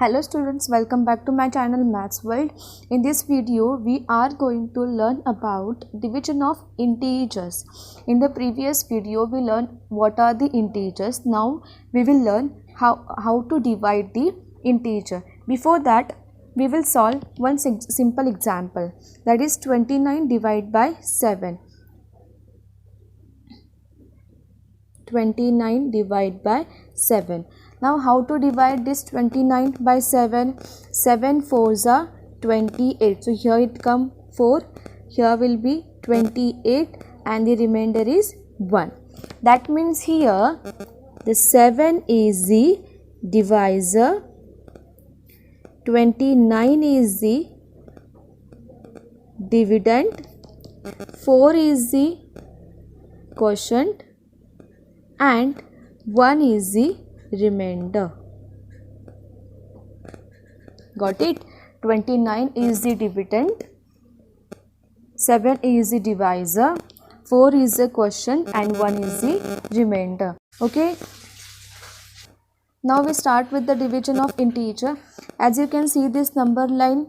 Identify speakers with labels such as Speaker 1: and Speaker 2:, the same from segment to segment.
Speaker 1: Hello students, welcome back to my channel Maths World. In this video, we are going to learn about division of integers. In the previous video, we learned what are the integers. Now, we will learn how to divide the integer. Before that, we will solve one simple example, that is 29 divided by 7. 29 divided by 7. Now how to divide this 29 by 7? 7 4s are 28. So here it come 4. Here will be 28 and the remainder is 1. That means here the 7 is the divisor, 29 is the dividend, 4 is the quotient and 1 is the remainder. Got it? 29 is the dividend, 7 is the divisor, 4 is the quotient and 1 is the remainder. Okay. Now we start with the division of integer. As you can see, this number line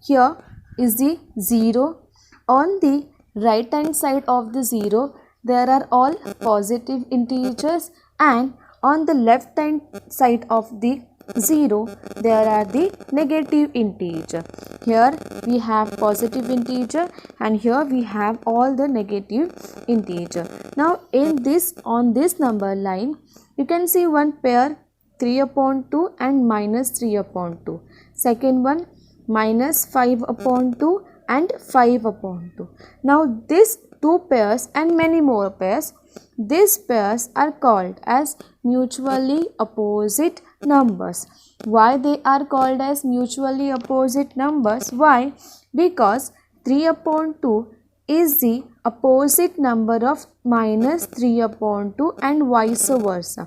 Speaker 1: here is the 0. On the right hand side of the 0, there are all positive integers, and on the left hand side of the 0 there are the negative integer. Here we have positive integer and here we have all the negative integer. Now on this number line you can see one pair 3/2 and minus 3/2. Second one minus 5/2 and 5/2. Now this two pairs and many more pairs, these pairs are called as mutually opposite numbers. Why they are called as mutually opposite numbers? Why? Because 3/2 is the opposite number of minus 3/2 and vice versa.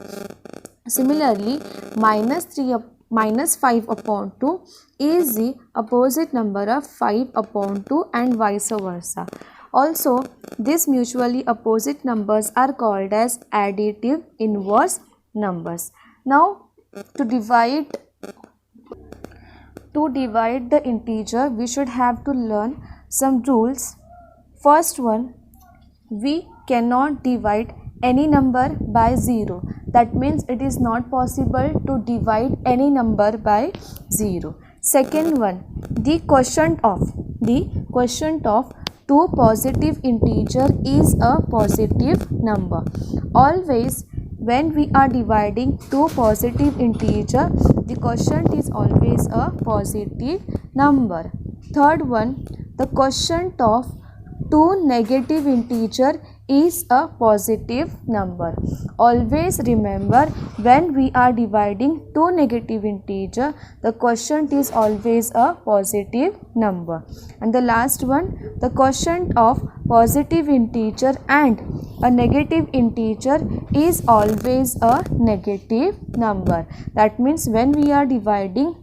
Speaker 1: Similarly, minus 5/2 is the opposite number of 5/2 and vice versa. Also, these mutually opposite numbers are called as additive inverse numbers. Now, to divide the integer, we should have to learn some rules. First one, we cannot divide any number by 0. That means it is not possible to divide any number by 0. Second one, the quotient of two positive integer is a positive number. Always when we are dividing two positive integer, the quotient is always a positive number. Third one, the quotient of two negative integer is a positive number. Always remember, when we are dividing two negative integer, the quotient is always a positive number. And the last one, the quotient of positive integer and a negative integer is always a negative number. That means when we are dividing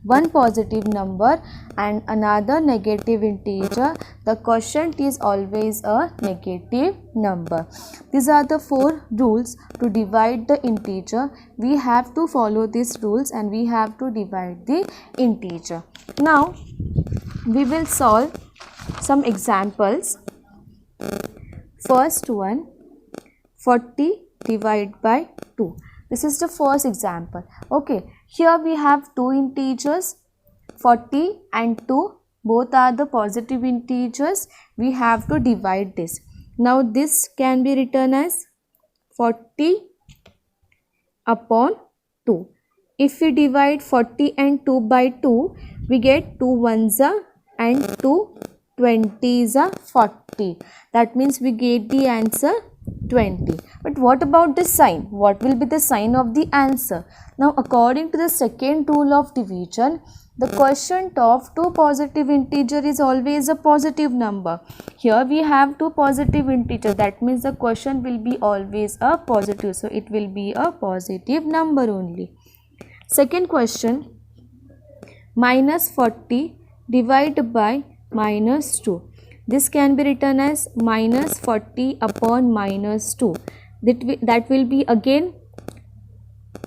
Speaker 1: one positive number and another negative integer, the quotient is always a negative number. These are the 4 rules to divide the integer. We have to follow these rules and we have to divide the integer. Now, we will solve some examples. First one, 40 divided by 2. This is the first example. Okay, here we have two integers, 40 and 2. Both are the positive integers. We have to divide this. Now this can be written as 40 upon 2. If we divide 40 and 2 by 2, we get 2 ones and 2 20s are 40. That means we get the answer 20. But what about the sign? What will be the sign of the answer? Now, according to the second rule of division, the quotient of two positive integer is always a positive number. Here we have two positive integers. That means the quotient will be always a positive. So, it will be a positive number only. Second question, minus 40 divided by minus 2. This can be written as minus 40 upon minus 2. That will be again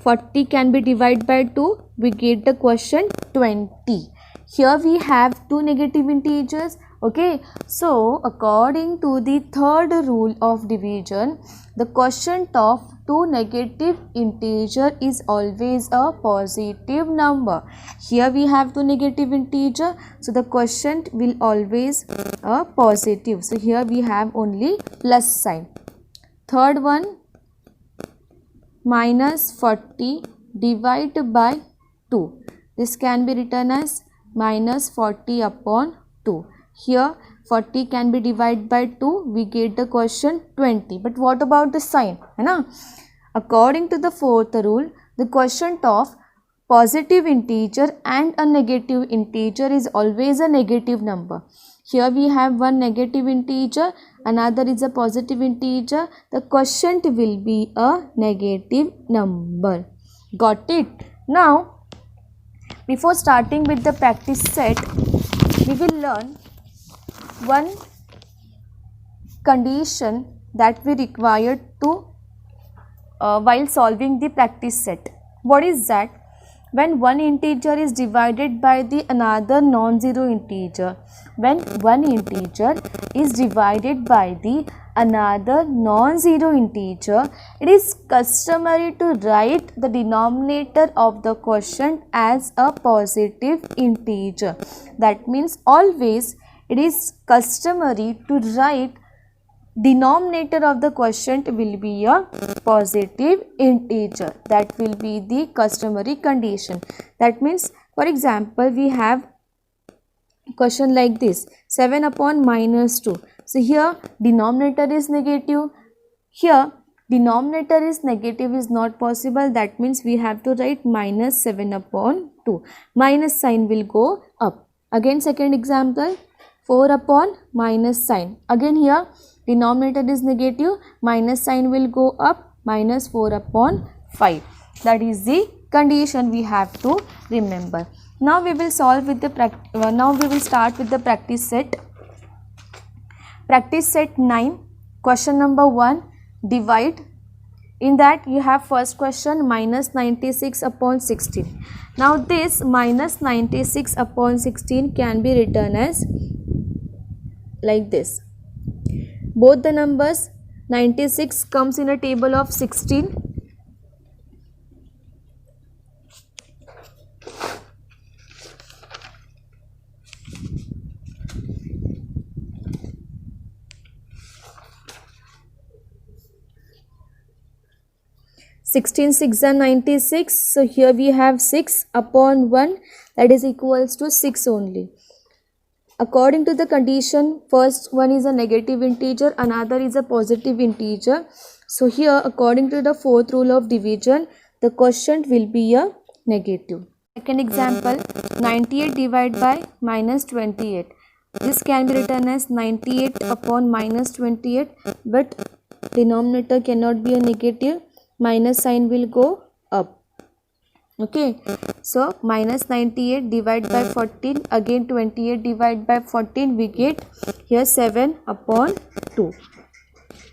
Speaker 1: 40 can be divided by 2. We get the quotient 20. Here we have two negative integers. Okay, so according to the third rule of division, the quotient of two negative integer is always a positive number. Here we have two negative integer, so the quotient will always a positive. So here we have only plus sign. Third one, minus 40 divided by 2. This can be written as minus 40 upon 2. Here 40 can be divided by 2. We get the quotient 20. But what about the sign? है ना? According to the fourth rule, the quotient of positive integer and a negative integer is always a negative number. Here we have one negative integer, another is a positive integer. The quotient will be a negative number. Got it? Now, before starting with the practice set, we will learn one condition that we required to while solving the practice set. What is that? When one integer is divided by the another non-zero integer. When one integer is divided by the another non-zero integer, it is customary to write the denominator of the quotient as a positive integer. That means always it is customary to write denominator of the quotient will be a positive integer. That will be the customary condition. That means, for example, we have question like this, 7 upon minus 2. So here denominator is negative. Here denominator is negative is not possible. That means we have to write minus 7 upon 2. Minus sign will go up. Again second example, 4 upon minus sign. Again here denominator is negative, minus sign will go up, minus 4 upon 5. That is the condition we have to remember. Now we will solve with the now we will start with the practice set. Practice set 9. Question number 1, divide. In that you have first question, minus 96 upon 16. Now this minus 96 upon 16 can be written as like this. Both the numbers, 96 comes in a table of 16. Sixteen 6 are 96. So here we have 6 upon 1, that is equals to 6 only. According to the condition, first one is a negative integer, another is a positive integer. So here according to the fourth rule of division, the quotient will be a negative. Second example, 98 divided by minus 28. This can be written as 98 upon minus 28, but denominator cannot be a negative, minus sign will go up. Okay, so minus 98 divided by 14, again 28 divided by 14, we get here 7 upon 2.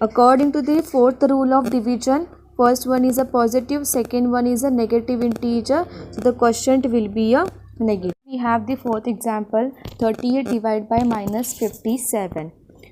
Speaker 1: According to the fourth rule of division, first one is a positive, second one is a negative integer, so the quotient will be a negative. We have the fourth example, 38 divided by minus 57.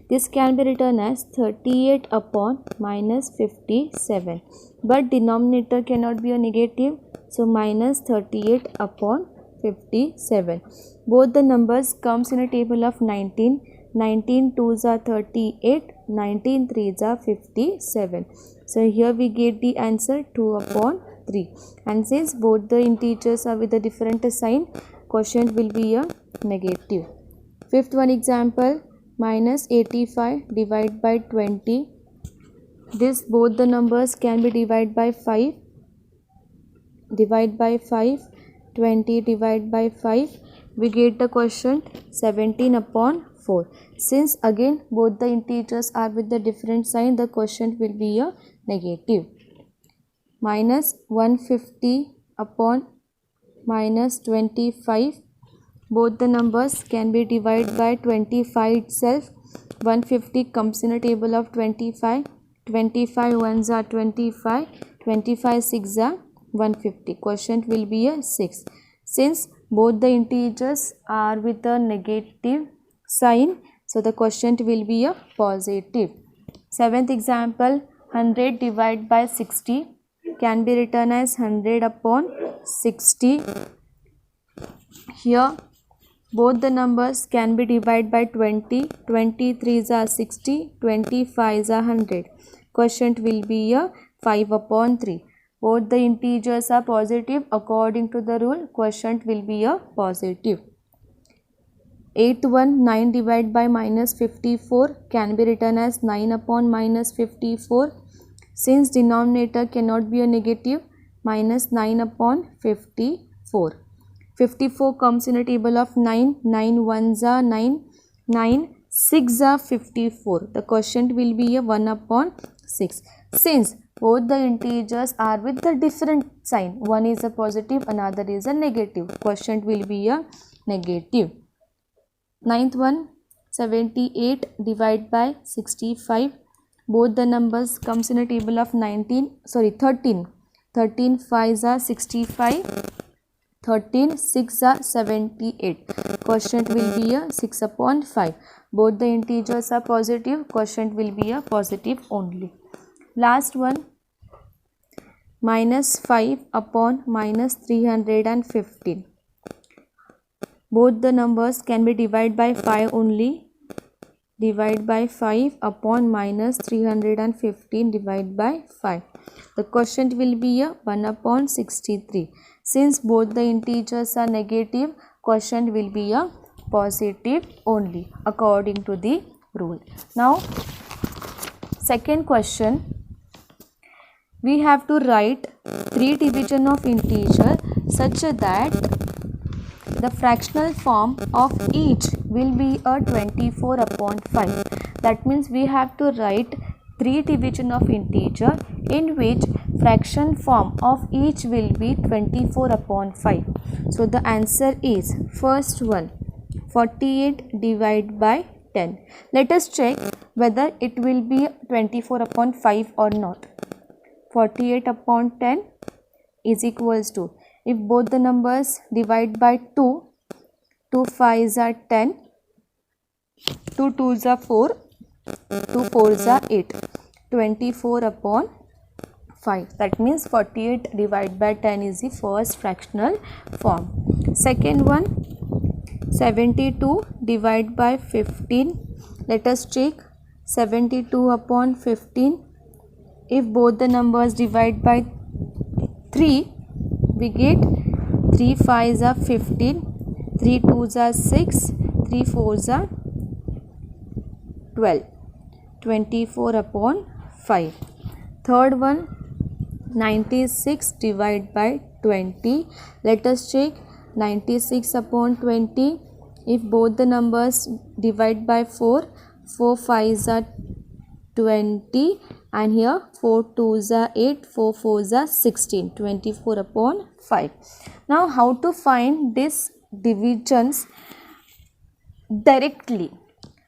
Speaker 1: This can be written as 38 upon minus 57, but denominator cannot be a negative, so minus 38 upon 57. Both the numbers comes in a table of 19. 19 2s are 38, 19 3s are 57. So here we get the answer 2 upon 3. And since both the integers are with a different sign, quotient will be a negative. Fifth one example, minus 85 divided by 20. This both the numbers can be divided by 5. Divide by 5, 20 divided by 5, we get the quotient 17 upon 4. Since again both the integers are with the different sign, the quotient will be a negative. Minus 150 upon minus 25. Both the numbers can be divided by 25 itself. 150 comes in a table of 25. 25 ones are 25. 25 6 are 150. Quotient will be a 6. Since both the integers are with a negative sign, so the quotient will be a positive. Seventh example, 100 divided by 60 can be written as 100 upon 60. Here both the numbers can be divided by 20. 23s are 60, 25s are 100. Quotient will be a 5 upon 3. Both the integers are positive. According to the rule, quotient will be a positive. 8th one, 9 divided by minus 54 can be written as 9 upon minus 54. Since denominator cannot be a negative, minus 9 upon 54. 54 comes in a table of 9. 9 ones are 9. 9 6 are 54. The quotient will be a 1 upon 6. Since both the integers are with a different sign, one is a positive, another is a negative, quotient will be a negative. 9th one, 78 divided by 65. Both the numbers comes in a table of 13. 13 5s are 65. 13 6 are 78. Quotient will be a 6 upon 5. Both the integers are positive. Quotient will be a positive only. Last one, minus 5 upon minus 315. Both the numbers can be divided by 5 only. Divide by 5 upon minus 315 divided by 5. The quotient will be a 1 upon 63. Since both the integers are negative, quotient will be a positive only according to the rule. Now, second question, we have to write 3 division of integer such that the fractional form of each will be a 24 upon 5. That means we have to write 3 division of integer in which fraction form of each will be 24 upon 5. So the answer is first one, 48 divided by 10. Let us check whether it will be 24 upon 5 or not. 48 upon 10 is equals to, if both the numbers divide by 2, 2 5s are 10, 2 2s are 4, 2 4s are 8, 24 upon 5. That means 48 divided by 10 is the first fractional form. Second one, 72 divided by 15. Let us check 72 upon 15. If both the numbers divide by 3, we get 3 5s are 15, 3 2s are 6, 3 4s are 12, 24 upon 5. Third one, 96 divided by 20. Let us check 96 upon 20. If both the numbers divide by 4, 4 5s are 20 and here 4 2s are 8, 4 4s are 16, 24 upon 5. Now how to find these divisions directly?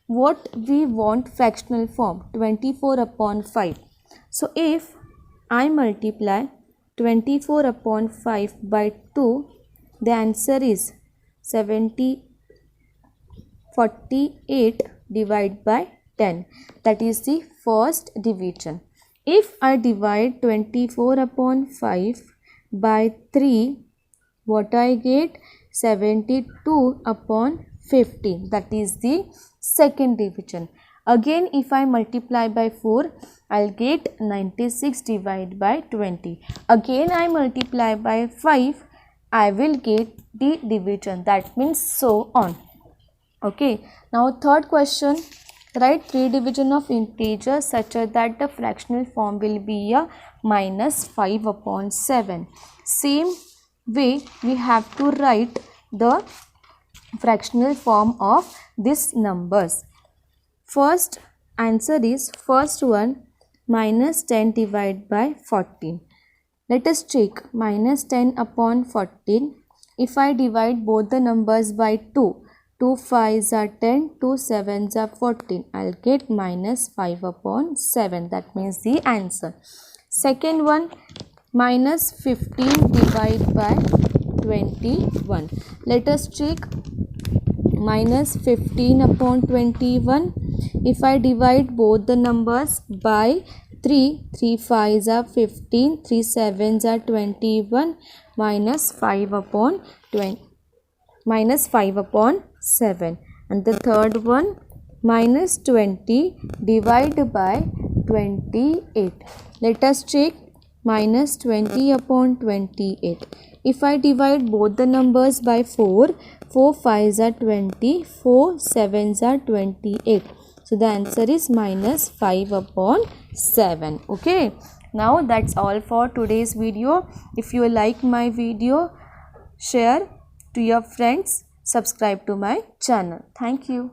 Speaker 1: What we want fractional form 24 upon 5. So if I multiply 24 upon 5 by 2, the answer is 48 divided by 10. That is the first division. If I divide 24 upon 5 by 3, what I get? 72 upon 15. That is the second division. Again, if I multiply by 4, I'll get 96 divided by 20. Again, I multiply by 5, I will get the division. That means so on. Okay. Now, third question. Write 3 division of integers such that the fractional form will be a minus 5 upon 7. Same way, we have to write the fractional form of these numbers. First answer is first one, minus 10 divided by 14. Let us check minus 10 upon 14. If I divide both the numbers by 2, 2 5s are 10, 2 7s are 14. I'll get minus 5 upon 7. That means the answer. Second one, minus 15 divided by 21. Let us check. Minus 15 upon 21. If I divide both the numbers by 3, 3 5s are 15, 3 7s are 21, minus 5 upon 20, minus 5 upon 7. And the third one, minus 20 divided by 28. Let us check. Minus 20 upon 28. If I divide both the numbers by 4, 4 5s are 20, 4 7s are 28. So the answer is minus 5 upon 7. Okay. Now that's all for today's video. If you like my video, share to your friends, subscribe to my channel. Thank you.